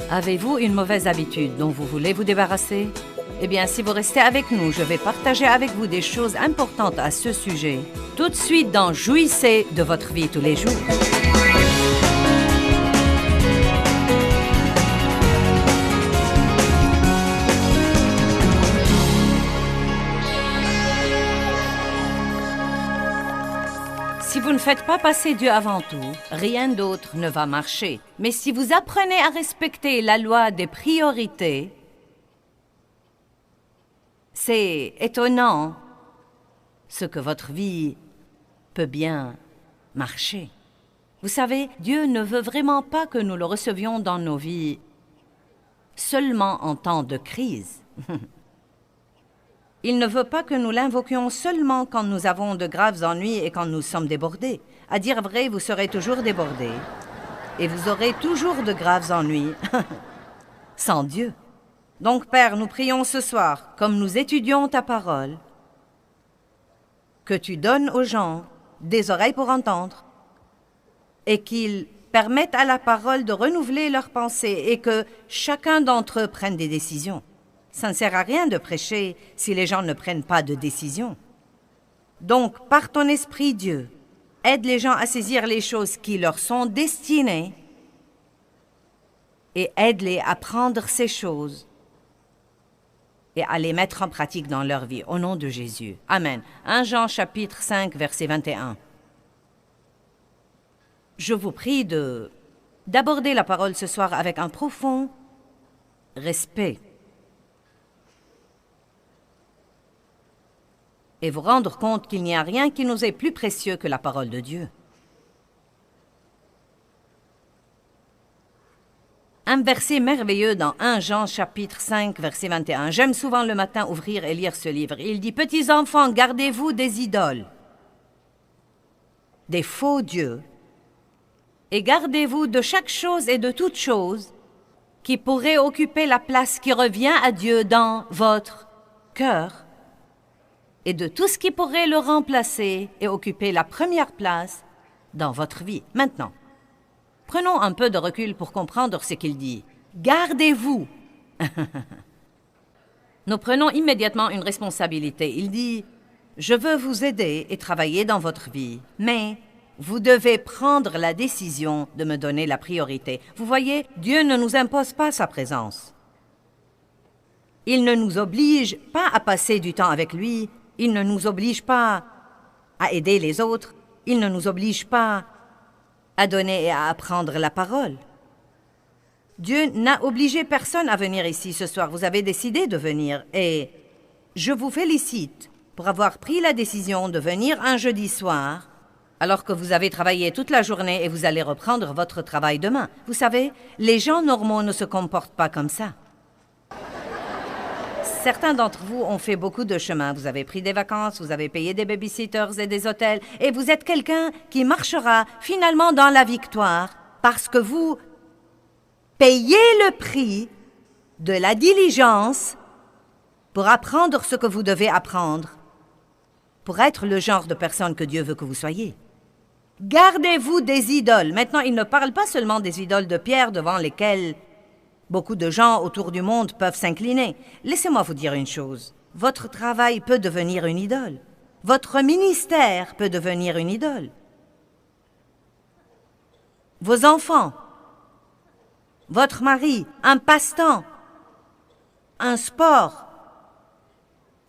Avez-vous une mauvaise habitude dont vous voulez vous débarrasser? Eh bien, si vous restez avec nous, je vais partager avec vous des choses importantes à ce sujet. Tout de suite dans Jouissez de votre vie tous les jours. Si vous ne faites pas passer Dieu avant tout, rien d'autre ne va marcher. Mais si vous apprenez à respecter la loi des priorités, c'est étonnant ce que votre vie peut bien marcher. Vous savez, Dieu ne veut vraiment pas que nous le recevions dans nos vies seulement en temps de crise. Il ne veut pas que nous l'invoquions seulement quand nous avons de graves ennuis et quand nous sommes débordés. À dire vrai, vous serez toujours débordés et vous aurez toujours de graves ennuis sans Dieu. Donc, Père, nous prions ce soir, comme nous étudions ta parole, que tu donnes aux gens des oreilles pour entendre et qu'ils permettent à la parole de renouveler leurs pensées et que chacun d'entre eux prenne des décisions. Ça ne sert à rien de prêcher si les gens ne prennent pas de décision. Donc, par ton esprit, Dieu, aide les gens à saisir les choses qui leur sont destinées et aide-les à prendre ces choses et à les mettre en pratique dans leur vie, au nom de Jésus. Amen. 1 Jean chapitre 5, verset 21. Je vous prie d'aborder la parole ce soir avec un profond respect et vous rendre compte qu'il n'y a rien qui nous est plus précieux que la parole de Dieu. Un verset merveilleux dans 1 Jean chapitre 5, verset 21. J'aime souvent le matin ouvrir et lire ce livre. Il dit « Petits enfants, gardez-vous des idoles, des faux dieux, et gardez-vous de chaque chose et de toute chose qui pourrait occuper la place qui revient à Dieu dans votre cœur, et de tout ce qui pourrait le remplacer et occuper la première place dans votre vie. Maintenant, prenons un peu de recul pour comprendre ce qu'il dit. Gardez-vous. Nous prenons immédiatement une responsabilité. Il dit, je veux vous aider et travailler dans votre vie, mais vous devez prendre la décision de me donner la priorité. Vous voyez, Dieu ne nous impose pas sa présence. Il ne nous oblige pas à passer du temps avec lui. Il ne nous oblige pas à aider les autres. Il ne nous oblige pas à donner et à apprendre la parole. Dieu n'a obligé personne à venir ici ce soir. Vous avez décidé de venir et je vous félicite pour avoir pris la décision de venir un jeudi soir alors que vous avez travaillé toute la journée et vous allez reprendre votre travail demain. Vous savez, les gens normaux ne se comportent pas comme ça. Certains d'entre vous ont fait beaucoup de chemin. Vous avez pris des vacances, vous avez payé des babysitters et des hôtels, et vous êtes quelqu'un qui marchera finalement dans la victoire parce que vous payez le prix de la diligence pour apprendre ce que vous devez apprendre, pour être le genre de personne que Dieu veut que vous soyez. Gardez-vous des idoles. Maintenant, il ne parle pas seulement des idoles de pierre devant lesquelles beaucoup de gens autour du monde peuvent s'incliner. Laissez-moi vous dire une chose. Votre travail peut devenir une idole. Votre ministère peut devenir une idole. Vos enfants, votre mari, un passe-temps, un sport,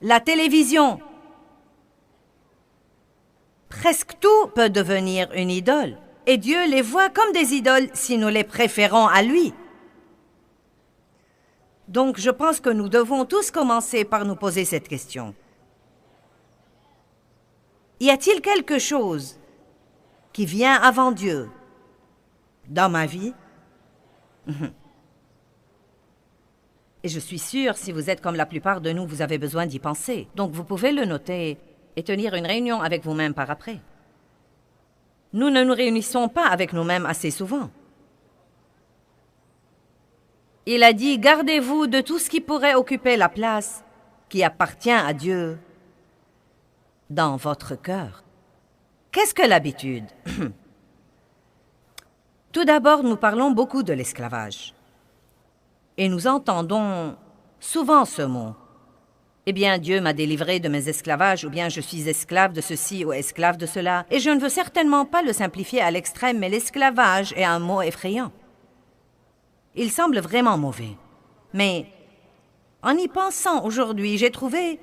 la télévision. Presque tout peut devenir une idole. Et Dieu les voit comme des idoles si nous les préférons à lui. Donc, je pense que nous devons tous commencer par nous poser cette question. Y a-t-il quelque chose qui vient avant Dieu dans ma vie? Et je suis sûre, si vous êtes comme la plupart de nous, vous avez besoin d'y penser. Donc, vous pouvez le noter et tenir une réunion avec vous-même par après. Nous ne nous réunissons pas avec nous-mêmes assez souvent. Il a dit, gardez-vous de tout ce qui pourrait occuper la place qui appartient à Dieu dans votre cœur. Qu'est-ce que l'habitude? Tout d'abord, nous parlons beaucoup de l'esclavage. Et nous entendons souvent ce mot. Eh bien, Dieu m'a délivré de mes esclavages, ou bien je suis esclave de ceci ou esclave de cela. Et je ne veux certainement pas le simplifier à l'extrême, mais l'esclavage est un mot effrayant. Il semble vraiment mauvais. Mais en y pensant aujourd'hui, j'ai trouvé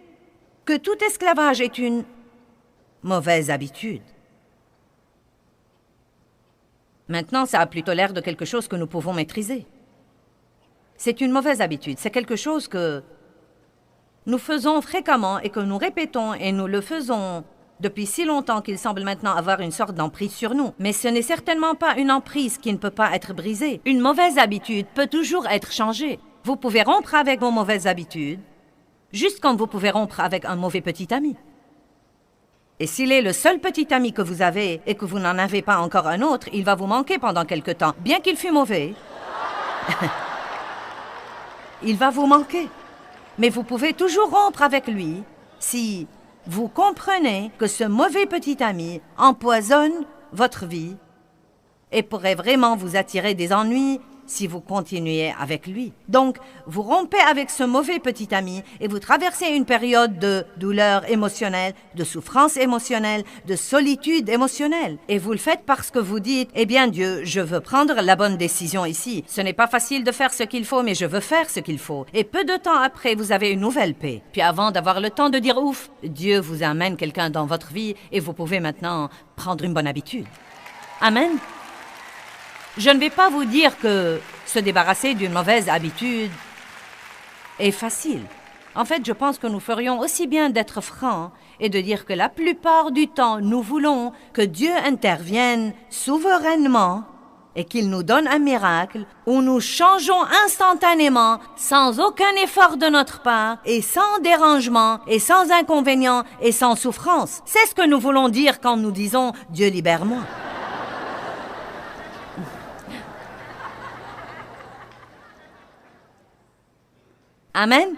que tout esclavage est une mauvaise habitude. Maintenant, ça a plutôt l'air de quelque chose que nous pouvons maîtriser. C'est une mauvaise habitude, c'est quelque chose que nous faisons fréquemment et que nous répétons et nous le faisons depuis si longtemps qu'il semble maintenant avoir une sorte d'emprise sur nous. Mais ce n'est certainement pas une emprise qui ne peut pas être brisée. Une mauvaise habitude peut toujours être changée. Vous pouvez rompre avec vos mauvaises habitudes, juste comme vous pouvez rompre avec un mauvais petit ami. Et s'il est le seul petit ami que vous avez et que vous n'en avez pas encore un autre, il va vous manquer pendant quelque temps. Bien qu'il fût mauvais, il va vous manquer. Mais vous pouvez toujours rompre avec lui si vous comprenez que ce mauvais petit ami empoisonne votre vie et pourrait vraiment vous attirer des ennuis si vous continuez avec lui. Donc, vous rompez avec ce mauvais petit ami et vous traversez une période de douleur émotionnelle, de souffrance émotionnelle, de solitude émotionnelle. Et vous le faites parce que vous dites, « Eh bien Dieu, je veux prendre la bonne décision ici. Ce n'est pas facile de faire ce qu'il faut, mais je veux faire ce qu'il faut. » Et peu de temps après, vous avez une nouvelle paix. Puis avant d'avoir le temps de dire « Ouf », Dieu vous amène quelqu'un dans votre vie et vous pouvez maintenant prendre une bonne habitude. Amen. Je ne vais pas vous dire que se débarrasser d'une mauvaise habitude est facile. En fait, je pense que nous ferions aussi bien d'être francs et de dire que la plupart du temps, nous voulons que Dieu intervienne souverainement et qu'il nous donne un miracle où nous changeons instantanément, sans aucun effort de notre part, et sans dérangement, et sans inconvénient, et sans souffrance. C'est ce que nous voulons dire quand nous disons « Dieu libère-moi ». Amen.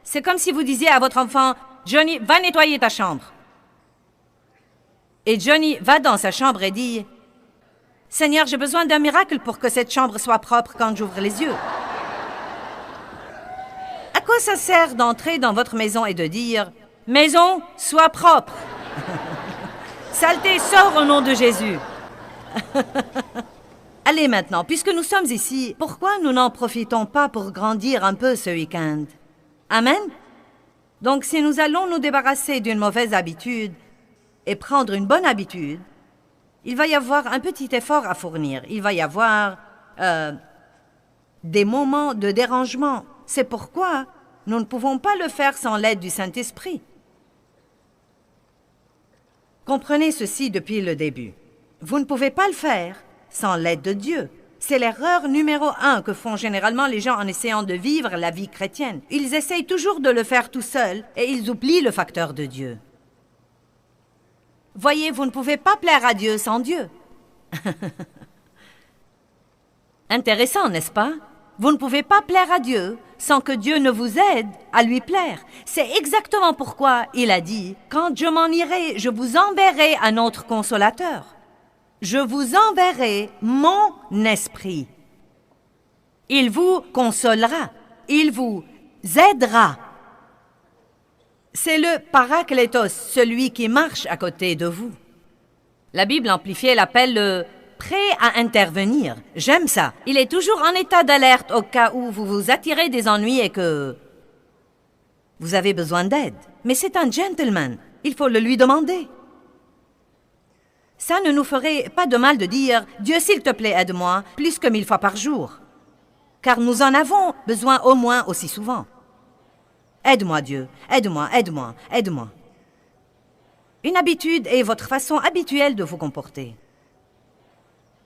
C'est comme si vous disiez à votre enfant, « Johnny, va nettoyer ta chambre. » Et Johnny va dans sa chambre et dit, « Seigneur, j'ai besoin d'un miracle pour que cette chambre soit propre quand j'ouvre les yeux. » À quoi ça sert d'entrer dans votre maison et de dire, « Maison, sois propre. Saleté, sors au nom de Jésus. » Allez maintenant, puisque nous sommes ici, pourquoi nous n'en profitons pas pour grandir un peu ce week-end? Amen? Donc, si nous allons nous débarrasser d'une mauvaise habitude et prendre une bonne habitude, il va y avoir un petit effort à fournir. Il va y avoir des moments de dérangement. C'est pourquoi nous ne pouvons pas le faire sans l'aide du Saint-Esprit. Comprenez ceci depuis le début. Vous ne pouvez pas le faire sans l'aide de Dieu. C'est l'erreur numéro 1 que font généralement les gens en essayant de vivre la vie chrétienne. Ils essayent toujours de le faire tout seuls et ils oublient le facteur de Dieu. Voyez, vous ne pouvez pas plaire à Dieu sans Dieu. Intéressant, n'est-ce pas? Vous ne pouvez pas plaire à Dieu sans que Dieu ne vous aide à lui plaire. C'est exactement pourquoi il a dit « Quand je m'en irai, je vous enverrai un autre consolateur. » Je vous enverrai mon esprit. Il vous consolera. Il vous aidera. C'est le Parakletos, celui qui marche à côté de vous. La Bible amplifiée l'appelle le prêt à intervenir. J'aime ça. Il est toujours en état d'alerte au cas où vous vous attirez des ennuis et que vous avez besoin d'aide. Mais c'est un gentleman. Il faut le lui demander. Ça ne nous ferait pas de mal de dire « Dieu, s'il te plaît, aide-moi » plus que 1000 fois par jour. Car nous en avons besoin au moins aussi souvent. Aide-moi, Dieu. Aide-moi, aide-moi, aide-moi. Une habitude est votre façon habituelle de vous comporter.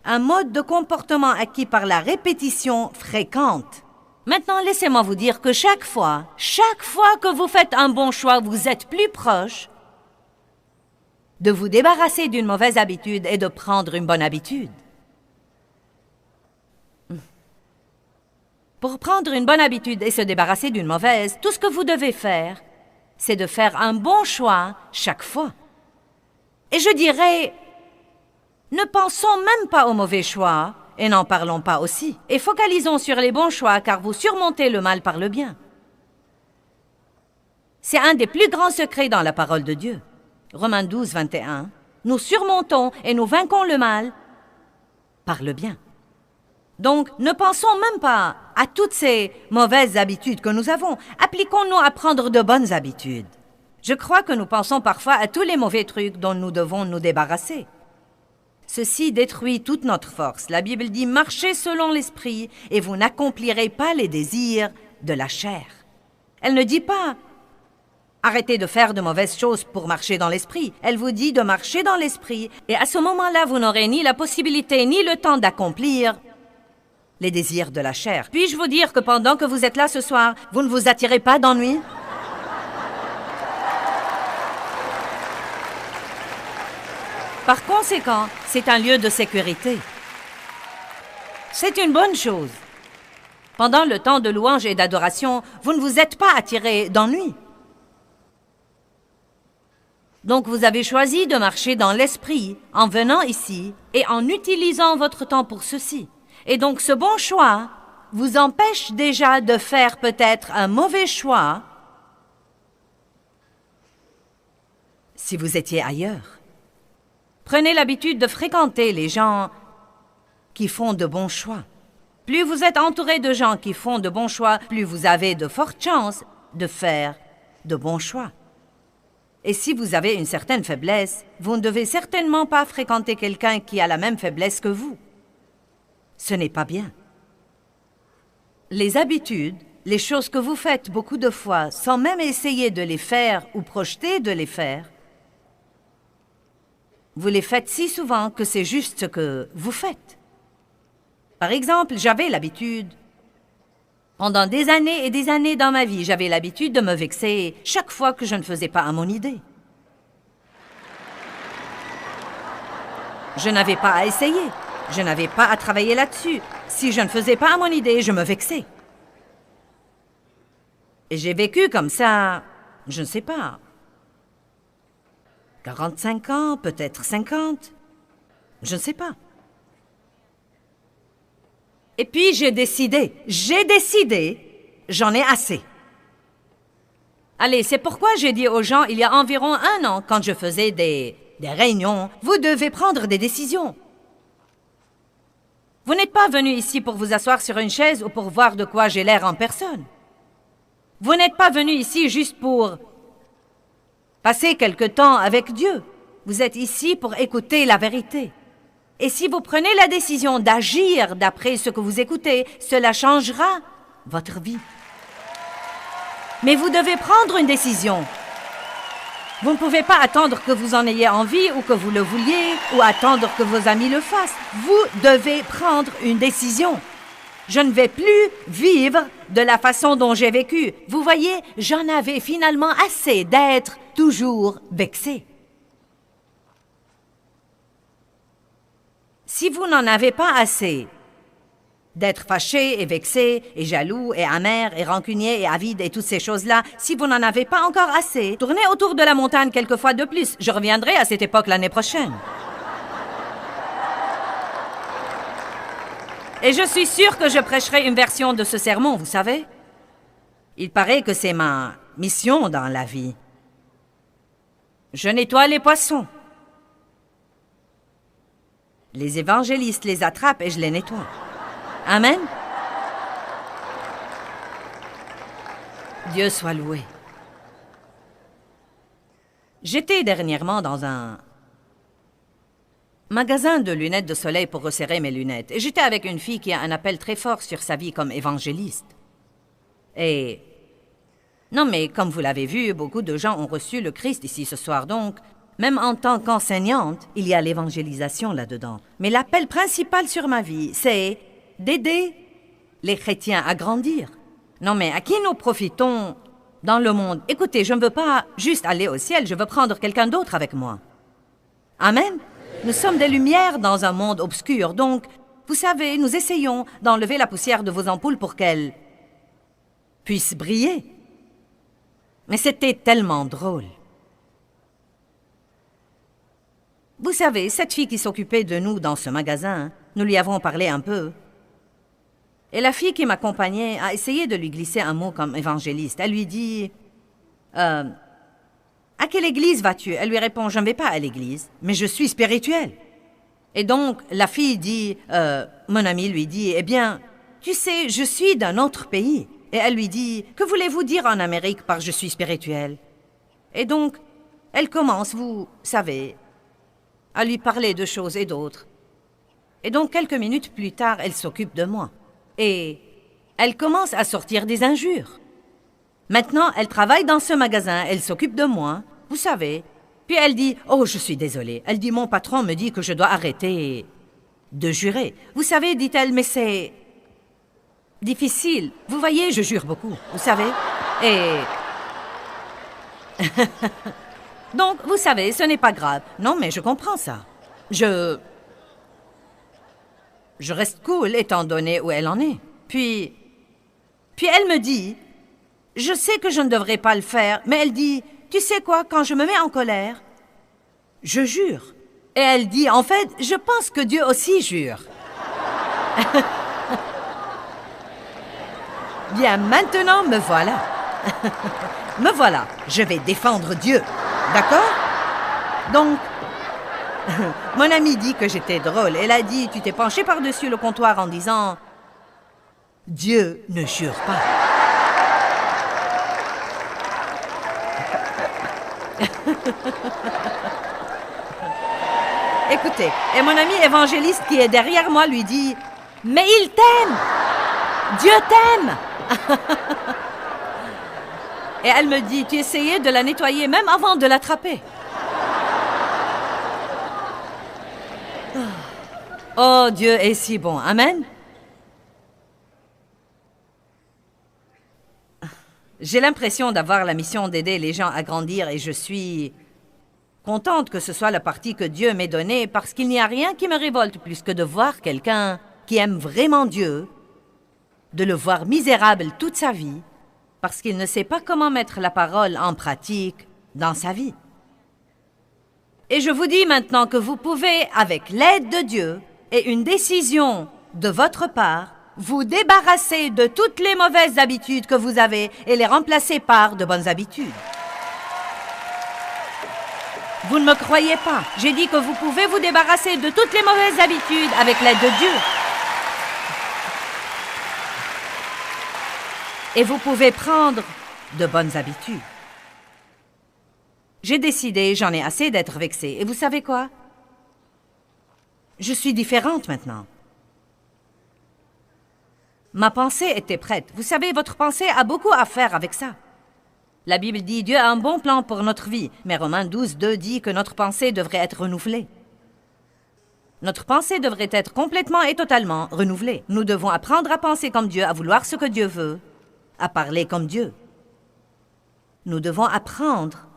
Un mode de comportement acquis par la répétition fréquente. Maintenant, laissez-moi vous dire que chaque fois que vous faites un bon choix, vous êtes plus proche de vous débarrasser d'une mauvaise habitude et de prendre une bonne habitude. Pour prendre une bonne habitude et se débarrasser d'une mauvaise, tout ce que vous devez faire, c'est de faire un bon choix chaque fois. Et je dirais, ne pensons même pas au mauvais choix, et n'en parlons pas aussi. Et focalisons sur les bons choix, car vous surmontez le mal par le bien. C'est un des plus grands secrets dans la parole de Dieu. Romains 12, 21. Nous surmontons et nous vainquons le mal par le bien. Donc, ne pensons même pas à toutes ces mauvaises habitudes que nous avons. Appliquons-nous à prendre de bonnes habitudes. Je crois que nous pensons parfois à tous les mauvais trucs dont nous devons nous débarrasser. Ceci détruit toute notre force. La Bible dit « Marchez selon l'esprit et vous n'accomplirez pas les désirs de la chair ». Elle ne dit pas « Arrêtez de faire de mauvaises choses pour marcher dans l'esprit ». Elle vous dit de marcher dans l'esprit et à ce moment-là, vous n'aurez ni la possibilité ni le temps d'accomplir les désirs de la chair. Puis-je vous dire que pendant que vous êtes là ce soir, vous ne vous attirez pas d'ennui? Par conséquent, c'est un lieu de sécurité. C'est une bonne chose. Pendant le temps de louange et d'adoration, vous ne vous êtes pas attiré d'ennui. Donc vous avez choisi de marcher dans l'esprit en venant ici et en utilisant votre temps pour ceci. Et donc ce bon choix vous empêche déjà de faire peut-être un mauvais choix si vous étiez ailleurs. Prenez l'habitude de fréquenter les gens qui font de bons choix. Plus vous êtes entouré de gens qui font de bons choix, plus vous avez de fortes chances de faire de bons choix. Et si vous avez une certaine faiblesse, vous ne devez certainement pas fréquenter quelqu'un qui a la même faiblesse que vous. Ce n'est pas bien. Les habitudes, les choses que vous faites beaucoup de fois sans même essayer de les faire ou projeter de les faire, vous les faites si souvent que c'est juste ce que vous faites. Par exemple, j'avais l'habitude, pendant des années et des années dans ma vie, j'avais l'habitude de me vexer chaque fois que je ne faisais pas à mon idée. Je n'avais pas à essayer, je n'avais pas à travailler là-dessus. Si je ne faisais pas à mon idée, je me vexais. Et j'ai vécu comme ça, je ne sais pas, 45 ans, peut-être 50, je ne sais pas. Et puis j'ai décidé, j'en ai assez. Allez, c'est pourquoi j'ai dit aux gens il y a environ 1 an, quand je faisais des réunions, vous devez prendre des décisions. Vous n'êtes pas venu ici pour vous asseoir sur une chaise ou pour voir de quoi j'ai l'air en personne. Vous n'êtes pas venu ici juste pour passer quelque temps avec Dieu. Vous êtes ici pour écouter la vérité. Et si vous prenez la décision d'agir d'après ce que vous écoutez, cela changera votre vie. Mais vous devez prendre une décision. Vous ne pouvez pas attendre que vous en ayez envie ou que vous le vouliez ou attendre que vos amis le fassent. Vous devez prendre une décision. Je ne vais plus vivre de la façon dont j'ai vécu. Vous voyez, j'en avais finalement assez d'être toujours vexé. Si vous n'en avez pas assez d'être fâché et vexé et jaloux et amer et rancunier et avide et toutes ces choses-là, si vous n'en avez pas encore assez, tournez autour de la montagne quelques fois de plus. Je reviendrai à cette époque l'année prochaine. Et je suis sûre que je prêcherai une version de ce sermon, vous savez. Il paraît que c'est ma mission dans la vie. Je nettoie les poissons. Les évangélistes les attrapent et je les nettoie. Amen. Dieu soit loué. J'étais dernièrement dans un magasin de lunettes de soleil pour resserrer mes lunettes. Et j'étais avec une fille qui a un appel très fort sur sa vie comme évangéliste. Et... non, mais comme vous l'avez vu, beaucoup de gens ont reçu le Christ ici ce soir, donc... même en tant qu'enseignante, il y a l'évangélisation là-dedans. Mais l'appel principal sur ma vie, c'est d'aider les chrétiens à grandir. Non, mais à qui nous profitons dans le monde? Écoutez, je ne veux pas juste aller au ciel, je veux prendre quelqu'un d'autre avec moi. Amen. Nous sommes des lumières dans un monde obscur, donc, vous savez, nous essayons d'enlever la poussière de vos ampoules pour qu'elles puissent briller. Mais c'était tellement drôle. Vous savez, cette fille qui s'occupait de nous dans ce magasin, Nous lui avons parlé un peu. Et la fille qui m'accompagnait a essayé de lui glisser un mot comme évangéliste. Elle lui dit à quelle église vas-tu? Elle lui répond, je ne vais pas à l'église, mais je suis spirituelle. Et donc, la fille dit, mon ami lui dit, eh bien, tu sais, je suis d'un autre pays. Et elle lui dit, que voulez-vous dire en Amérique par je suis spirituelle? Et donc, elle commence, vous savez, à lui parler de choses et d'autres. Et donc, quelques minutes plus tard, elle s'occupe de moi. Et elle commence à sortir des injures. Maintenant, elle travaille dans ce magasin, elle s'occupe de moi, vous savez. Puis elle dit, oh, je suis désolée. Elle dit, mon patron me dit que je dois arrêter de jurer. Vous savez, dit-elle, mais c'est difficile. Vous voyez, je jure beaucoup, vous savez. Et donc, vous savez, ce n'est pas grave. Non, mais je comprends ça. Je reste cool étant donné où elle en est. Puis elle me dit, je sais que je ne devrais pas le faire, mais elle dit, tu sais quoi, quand je me mets en colère, je jure. Et elle dit, en fait, je pense que Dieu aussi jure. Bien, maintenant, me voilà. Me voilà. Je vais défendre Dieu. D'accord? Donc, mon amie dit que j'étais drôle. Elle a dit, tu t'es penché par-dessus le comptoir en disant, Dieu ne jure pas. Écoutez, et mon ami évangéliste qui est derrière moi lui dit, mais il t'aime! Dieu t'aime! Et elle me dit, tu essayais de la nettoyer même avant de l'attraper. Oh, Dieu est si bon. Amen. J'ai l'impression d'avoir la mission d'aider les gens à grandir et je suis contente que ce soit la partie que Dieu m'ait donnée parce qu'il n'y a rien qui me révolte plus que de voir quelqu'un qui aime vraiment Dieu, de le voir misérable toute sa vie parce qu'il ne sait pas comment mettre la parole en pratique dans sa vie. Et je vous dis maintenant que vous pouvez, avec l'aide de Dieu et une décision de votre part, vous débarrasser de toutes les mauvaises habitudes que vous avez et les remplacer par de bonnes habitudes. Vous ne me croyez pas. J'ai dit que vous pouvez vous débarrasser de toutes les mauvaises habitudes avec l'aide de Dieu. Et vous pouvez prendre de bonnes habitudes. J'ai décidé, j'en ai assez d'être vexée. Et vous savez quoi? Je suis différente maintenant. Ma pensée était prête. Vous savez, votre pensée a beaucoup à faire avec ça. La Bible dit, Dieu a un bon plan pour notre vie, mais Romains 12, 2 dit que notre pensée devrait être renouvelée. Notre pensée devrait être complètement et totalement renouvelée. Nous devons apprendre à penser comme Dieu, à vouloir ce que Dieu veut, à parler comme Dieu. Nous devons apprendre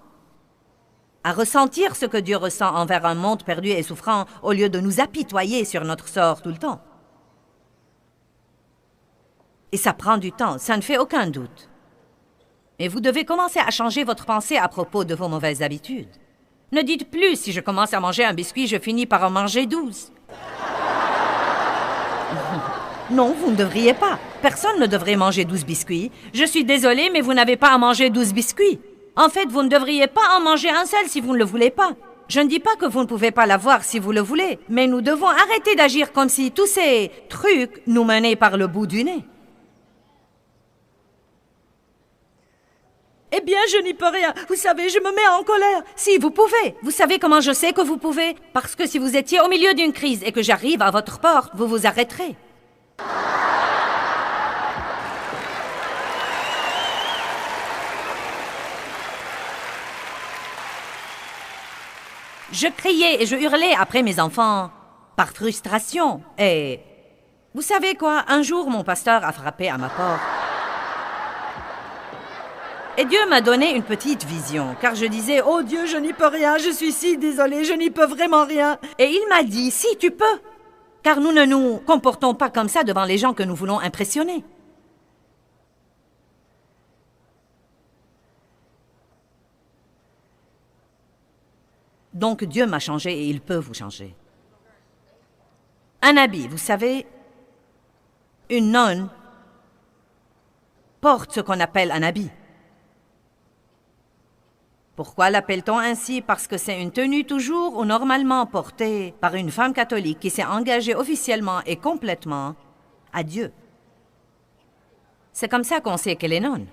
à ressentir ce que Dieu ressent envers un monde perdu et souffrant, au lieu de nous apitoyer sur notre sort tout le temps. Et ça prend du temps, ça ne fait aucun doute. Et vous devez commencer à changer votre pensée à propos de vos mauvaises habitudes. Ne dites plus, si je commence à manger un biscuit, je finis par en manger 12. Non, vous ne devriez pas. Personne ne devrait manger 12 biscuits. Je suis désolée, mais vous n'avez pas à manger 12 biscuits. En fait, vous ne devriez pas en manger un seul si vous ne le voulez pas. Je ne dis pas que vous ne pouvez pas l'avoir si vous le voulez, mais nous devons arrêter d'agir comme si tous ces trucs nous menaient par le bout du nez. Eh bien, je n'y peux rien. Vous savez, je me mets en colère. Si, vous pouvez. Vous savez comment je sais que vous pouvez? Parce que si vous étiez au milieu d'une crise et que j'arrive à votre porte, vous vous arrêterez. Je criais et je hurlais après mes enfants, par frustration. Et vous savez quoi? Un jour, mon pasteur a frappé à ma porte. Et Dieu m'a donné une petite vision, car je disais, « Oh Dieu, je n'y peux rien, je suis si désolée, je n'y peux vraiment rien. » Et il m'a dit, « Si, tu peux, car nous ne nous comportons pas comme ça devant les gens que nous voulons impressionner. » Donc Dieu m'a changé et il peut vous changer. Un habit, vous savez, une nonne porte ce qu'on appelle un habit. Pourquoi l'appelle-t-on ainsi? Parce que c'est une tenue toujours ou normalement portée par une femme catholique qui s'est engagée officiellement et complètement à Dieu. C'est comme ça qu'on sait qu'elle est nonne.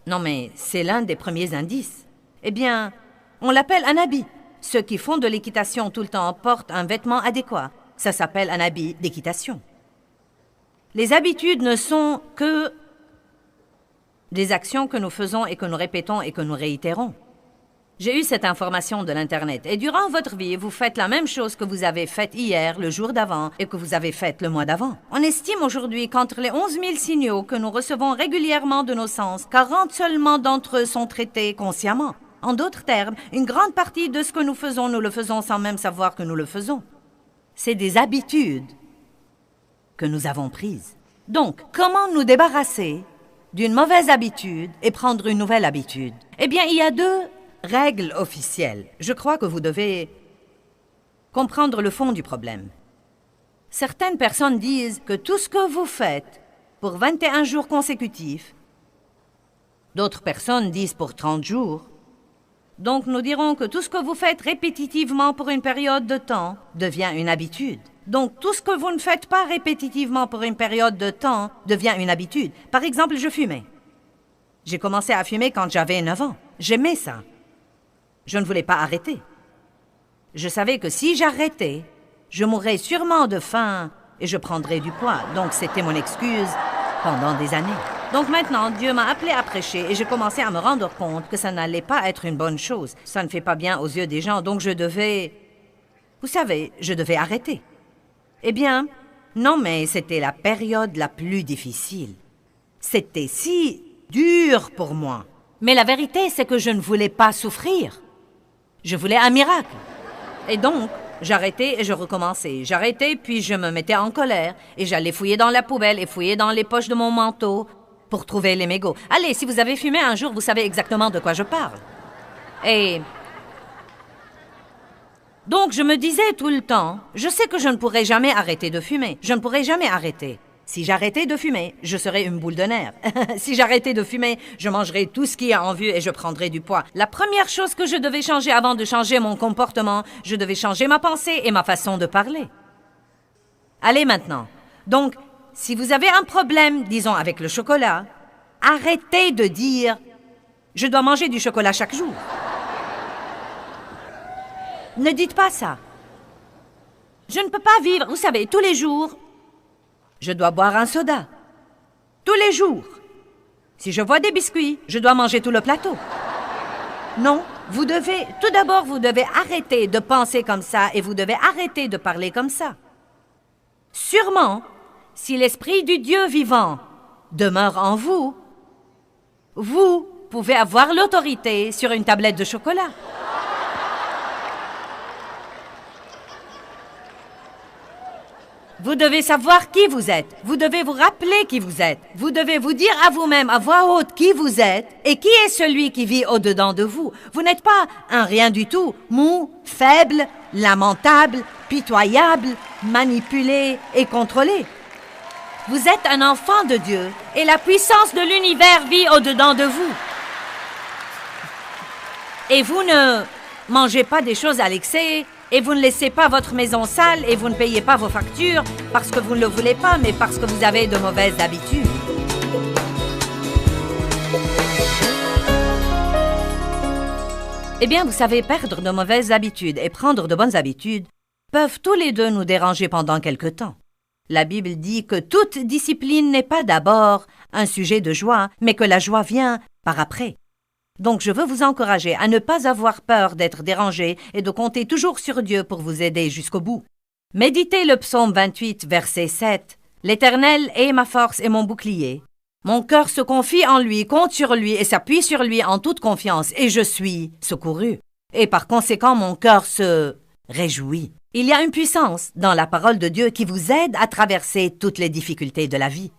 Non, mais c'est l'un des premiers indices. Eh bien, on l'appelle un habit. Ceux qui font de l'équitation tout le temps portent un vêtement adéquat. Ça s'appelle un habit d'équitation. Les habitudes ne sont que des actions que nous faisons et que nous répétons et que nous réitérons. J'ai eu cette information de l'Internet. Et durant votre vie, vous faites la même chose que vous avez faite hier, le jour d'avant, et que vous avez faite le mois d'avant. On estime aujourd'hui qu'entre les 11 000 signaux que nous recevons régulièrement de nos sens, 40 seulement d'entre eux sont traités consciemment. En d'autres termes, une grande partie de ce que nous le faisons sans même savoir que nous le faisons. C'est des habitudes que nous avons prises. Donc, comment nous débarrasser d'une mauvaise habitude et prendre une nouvelle habitude? Eh bien, il y a 2 règles officielles. Je crois que vous devez comprendre le fond du problème. Certaines personnes disent que tout ce que vous faites pour 21 jours consécutifs, d'autres personnes disent pour 30 jours. Donc, nous dirons que tout ce que vous faites répétitivement pour une période de temps devient une habitude. Donc, tout ce que vous ne faites pas répétitivement pour une période de temps devient une habitude. Par exemple, je fumais. J'ai commencé à fumer quand j'avais 9 ans. J'aimais ça. Je ne voulais pas arrêter. Je savais que si j'arrêtais, je mourrais sûrement de faim et je prendrais du poids. Donc, c'était mon excuse pendant des années. Donc maintenant, Dieu m'a appelé à prêcher et j'ai commencé à me rendre compte que ça n'allait pas être une bonne chose. Ça ne fait pas bien aux yeux des gens, donc je devais... Vous savez, je devais arrêter. Eh bien, non, mais c'était la période la plus difficile. C'était si dur pour moi. Mais la vérité, c'est que je ne voulais pas souffrir. Je voulais un miracle. Et donc, j'arrêtais et je recommençais. J'arrêtais, puis je me mettais en colère. Et j'allais fouiller dans la poubelle et fouiller dans les poches de mon manteau pour trouver les mégots. Allez, si vous avez fumé un jour, vous savez exactement de quoi je parle. Et... donc, je me disais tout le temps, je sais que je ne pourrai jamais arrêter de fumer. Je ne pourrai jamais arrêter. Si j'arrêtais de fumer, je serais une boule de nerfs. Si j'arrêtais de fumer, je mangerais tout ce qui est en vue et je prendrais du poids. La première chose que je devais changer avant de changer mon comportement, je devais changer ma pensée et ma façon de parler. Allez maintenant. Donc, si vous avez un problème, disons avec le chocolat, arrêtez de dire « je dois manger du chocolat chaque jour ». Ne dites pas ça. Je ne peux pas vivre, vous savez, tous les jours. Je dois boire un soda. Tous les jours. Si je vois des biscuits, je dois manger tout le plateau. Non, tout d'abord, vous devez arrêter de penser comme ça et vous devez arrêter de parler comme ça. Sûrement, si l'Esprit du Dieu vivant demeure en vous, vous pouvez avoir l'autorité sur une tablette de chocolat. Vous devez savoir qui vous êtes. Vous devez vous rappeler qui vous êtes. Vous devez vous dire à vous-même à voix haute qui vous êtes et qui est celui qui vit au-dedans de vous. Vous n'êtes pas un rien du tout, mou, faible, lamentable, pitoyable, manipulé et contrôlé. Vous êtes un enfant de Dieu et la puissance de l'univers vit au-dedans de vous. Et vous ne mangez pas des choses à l'excès. Et vous ne laissez pas votre maison sale et vous ne payez pas vos factures parce que vous ne le voulez pas, mais parce que vous avez de mauvaises habitudes. Eh bien, vous savez, perdre de mauvaises habitudes et prendre de bonnes habitudes peuvent tous les deux nous déranger pendant quelque temps. La Bible dit que toute discipline n'est pas d'abord un sujet de joie, mais que la joie vient par après. Donc, je veux vous encourager à ne pas avoir peur d'être dérangé et de compter toujours sur Dieu pour vous aider jusqu'au bout. Méditez le psaume 28, verset 7. « L'Éternel est ma force et mon bouclier. Mon cœur se confie en lui, compte sur lui et s'appuie sur lui en toute confiance, et je suis secouru. Et par conséquent, mon cœur se réjouit. » Il y a une puissance dans la parole de Dieu qui vous aide à traverser toutes les difficultés de la vie.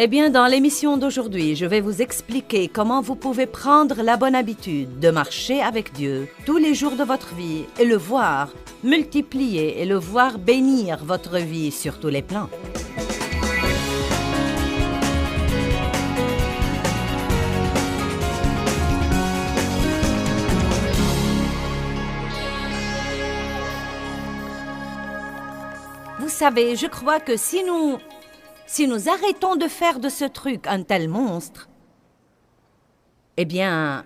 Eh bien, dans l'émission d'aujourd'hui, je vais vous expliquer comment vous pouvez prendre la bonne habitude de marcher avec Dieu tous les jours de votre vie et le voir multiplier et le voir bénir votre vie sur tous les plans. Vous savez, je crois que si nous arrêtons de faire de ce truc un tel monstre, eh bien,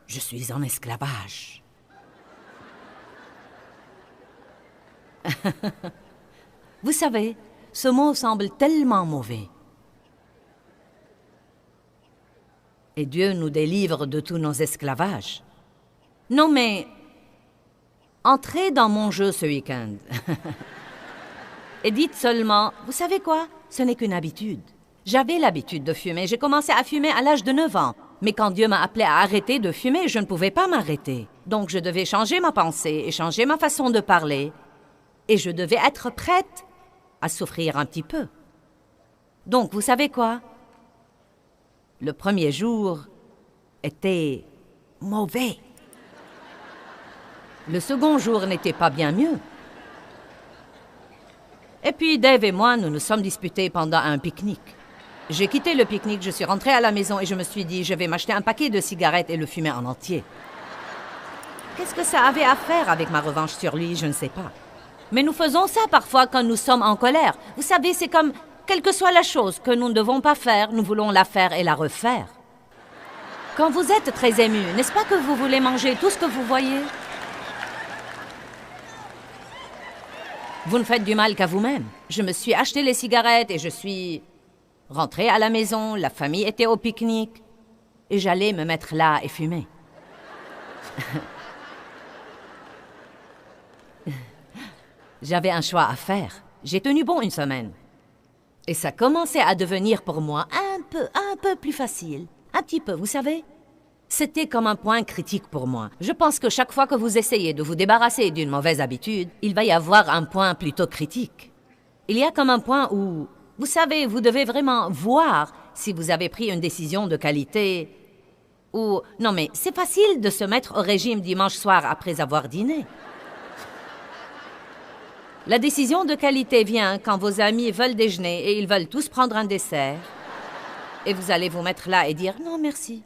je suis en esclavage. Vous savez, ce mot semble tellement mauvais. Et Dieu nous délivre de tous nos esclavages. Non mais, entrez dans mon jeu ce week-end. Et dites seulement, vous savez quoi? Ce n'est qu'une habitude. J'avais l'habitude de fumer. J'ai commencé à fumer à l'âge de 9 ans. Mais quand Dieu m'a appelé à arrêter de fumer, je ne pouvais pas m'arrêter. Donc je devais changer ma pensée et changer ma façon de parler. Et je devais être prête à souffrir un petit peu. Donc, vous savez quoi? Le premier jour était mauvais. Le second jour n'était pas bien mieux. Et puis Dave et moi, nous nous sommes disputés pendant un pique-nique. J'ai quitté le pique-nique, je suis rentrée à la maison et je me suis dit, je vais m'acheter un paquet de cigarettes et le fumer en entier. Qu'est-ce que ça avait à faire avec ma revanche sur lui? Je ne sais pas. Mais nous faisons ça parfois quand nous sommes en colère. Vous savez, c'est comme, quelle que soit la chose que nous ne devons pas faire, nous voulons la faire et la refaire. Quand vous êtes très ému, n'est-ce pas que vous voulez manger tout ce que vous voyez? Vous ne faites du mal qu'à vous-même. Je me suis acheté les cigarettes et je suis rentrée à la maison, la famille était au pique-nique et j'allais me mettre là et fumer. J'avais un choix à faire. J'ai tenu bon une semaine. Et ça commençait à devenir pour moi un peu plus facile. Un petit peu, vous savez? C'était comme un point critique pour moi. Je pense que chaque fois que vous essayez de vous débarrasser d'une mauvaise habitude, il va y avoir un point plutôt critique. Il y a comme un point où, vous savez, vous devez vraiment voir si vous avez pris une décision de qualité ou... Non mais, c'est facile de se mettre au régime dimanche soir après avoir dîné. La décision de qualité vient quand vos amis veulent déjeuner et ils veulent tous prendre un dessert. Et vous allez vous mettre là et dire « Non, merci ».